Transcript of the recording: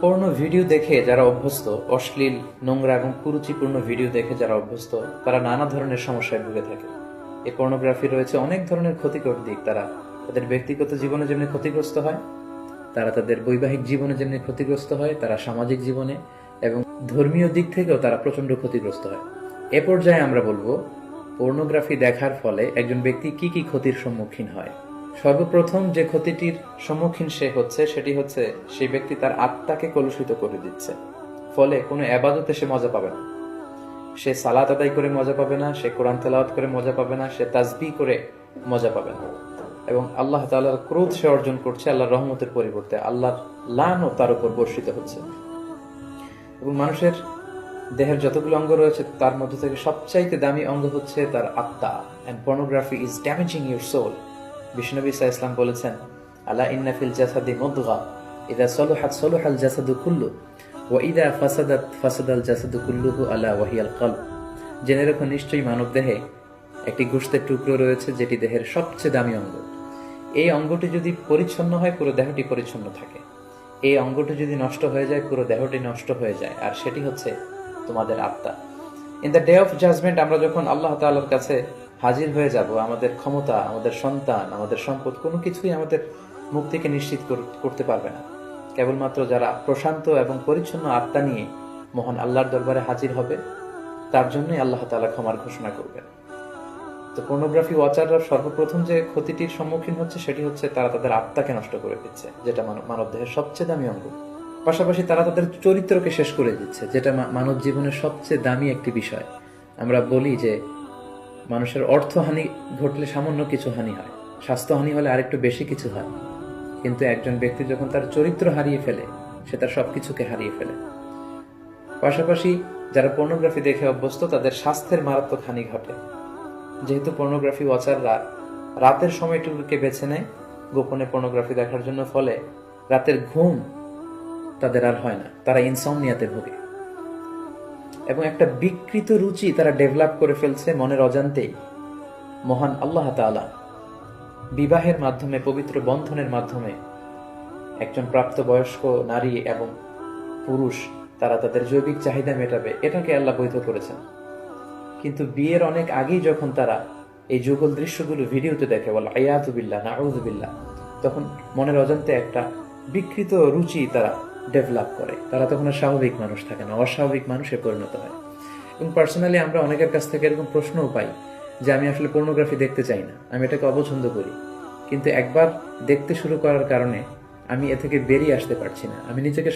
পর্ণ video দেখে যারা অভ্যস্ত, অশ্লীল, নোংরা এবং কুরুচিপূর্ণ ভিডিও দেখে যারা অভ্যস্ত, তারা নানা ধরনের সমস্যায় ভুগে থাকে। এই পর্নোগ্রাফি রয়েছে অনেক ধরনের ক্ষতিকর দিক। তারা তাদের ব্যক্তিগত জীবনে যেমনি ক্ষতিগ্রস্ত হয়, তারা তাদের বৈবাহিক জীবনে যেমনি ক্ষতিগ্রস্ত হয়, তারা সামাজিক জীবনে এবং ধর্মীয় দিক থেকেও তারা প্রচন্ড ক্ষতিগ্রস্ত হয়। এ পর্যায়ে আমরা বলবো পর্নোগ্রাফি দেখার ফলে একজন ব্যক্তি কি কি ক্ষতির সম্মুখীন হয়। সর্বপ্রথম যে ক্ষতিটির সম্মুখীন সে হচ্ছে সেটি হচ্ছে সেই ব্যক্তি তার আত্মাকে কলুষিত করে দিচ্ছে। ফলে কোনো এবাদতে সে মজা পাবে না, সে সালাত আদায় করে মজা পাবে না, সে কোরআন তেলাওয়াত করে মজা পাবে না, সে তাসবিহ করে মজা পাবে না। এবং আল্লাহ তাআলার ক্রোধ সে অর্জন করছে আল্লাহর রহমতের পরিবর্তে, আল্লাহর লানও তার উপর বর্ষিত হচ্ছে। এবং মানুষের দেহের যতগুলো অঙ্গ রয়েছে তার মধ্যে থেকে সবচাইতে দামি অঙ্গ হচ্ছে তার আত্মা। And pornography is damaging your soul. বিষ্ণু সাল্লাল্লাহু ইসলাম বলেছেন, আলা ইন্না ফিল জাসাদি মুদগা ইযা সলুহাত সলুহাল জাসাদু কুল্লু ওয়া ইযা ফাসাদাত ফাসাদাল জাসাদু কুল্লুহু আলা ওয়াহিয়াল কলব। জেনে রাখো, নিশ্চয়ই মানব দেহে একটি গোশতের টুকরো রয়েছে যেটি দেহের সবচেয়ে দামি অঙ্গ। এই অঙ্গটি যদি পরিচ্ছন্ন হয় পুরো দেহটি পরিচ্ছন্ন থাকে, এই অঙ্গটি যদি নষ্ট হয়ে যায় পুরো দেহটি নষ্ট হয়ে যায়, আর সেটি হচ্ছে তোমাদের আত্মা। In the day of judgement আমরা যখন আল্লাহ তাআলার কাছে হাজির হয়ে যাব, আমাদের ক্ষমতা, আমাদের সন্তান, আমাদের সম্পদ কোনো কিছুই আমাদের মুক্তিকে নিশ্চিত করতে পারবে না। কেবলমাত্র যারা প্রশান্ত এবং পরিচ্ছন্ন আত্মা নিয়ে মহান আল্লাহর দরবারে হাজির হবে, তার জন্যই আল্লাহ তাআলা ক্ষমার ঘোষণা করবেন। তো পর্নোগ্রাফি ওয়াচাররা সর্বপ্রথম যে ক্ষতিটির সম্মুখীন হচ্ছে সেটি হচ্ছে তারা তাদের আত্মাকে নষ্ট করে দিচ্ছে, যেটা মানব দেহের সবচেয়ে দামি অঙ্গ। পাশাপাশি তারা তাদের চরিত্রকে শেষ করে দিচ্ছে, যেটা মানব জীবনের সবচেয়ে দামি একটি বিষয়। আমরা বলি যে মানুষের অর্থহানি ঘটলে সামান্য কিছু হানি হয়, স্বাস্থ্যহানি হলে আরেকটু বেশি কিছু হয়, কিন্তু একজন ব্যক্তি যখন তার চরিত্র হারিয়ে ফেলে সে তার সবকিছুকে হারিয়ে ফেলে। পাশাপাশি যারা পর্নোগ্রাফি দেখে অভ্যস্ত তাদের স্বাস্থ্যের মারাত্মক হানি ঘটে, যেহেতু পর্নোগ্রাফি ওয়াচাররা রাতের সময়টুকুকে বেছে নেয় গোপনে পর্নোগ্রাফি দেখার জন্য। ফলে রাতের ঘুম তাদের আর হয় না, তারা ইনসমনিয়াতে ভোগে এবং একটা বিকৃত রুচি তারা ডেভেলপ করে ফেলছে মনের অজান্তেই। মহান আল্লাহ তাআলা বিবাহের মাধ্যমে, পবিত্র বন্ধনের মাধ্যমে একজন প্রাপ্তবয়স্ক নারী এবং পুরুষ তারা তাদের জৈবিক চাহিদা মেটাবে, এটাকে আল্লাহ বৈধ করেছেন। কিন্তু বিয়ের অনেক আগেই যখন তারা এই যুগল দৃশ্যগুলো ভিডিওতে দেখে, বলে আয়াতু বিল্লাহ, নাউযু বিল্লাহ, তখন মনের অজান্তে একটা বিকৃত রুচি তারা ডেভেলপ করে। তারা তখন আর স্বাভাবিক মানুষ থাকে না, অস্বাভাবিক মানুষে পরিণত হয়। এবং পার্সোনালি আমরা অনেকের কাছ থেকে এরকম প্রশ্নও পাই যে আমি আসলে পর্নোগ্রাফি দেখতে চাই না, আমি এটাকে অপছন্দ করি, কিন্তু একবার দেখতে শুরু করার কারণে আমি এ থেকে বেরিয়ে আসতে পারছি না, আমি নিজেকে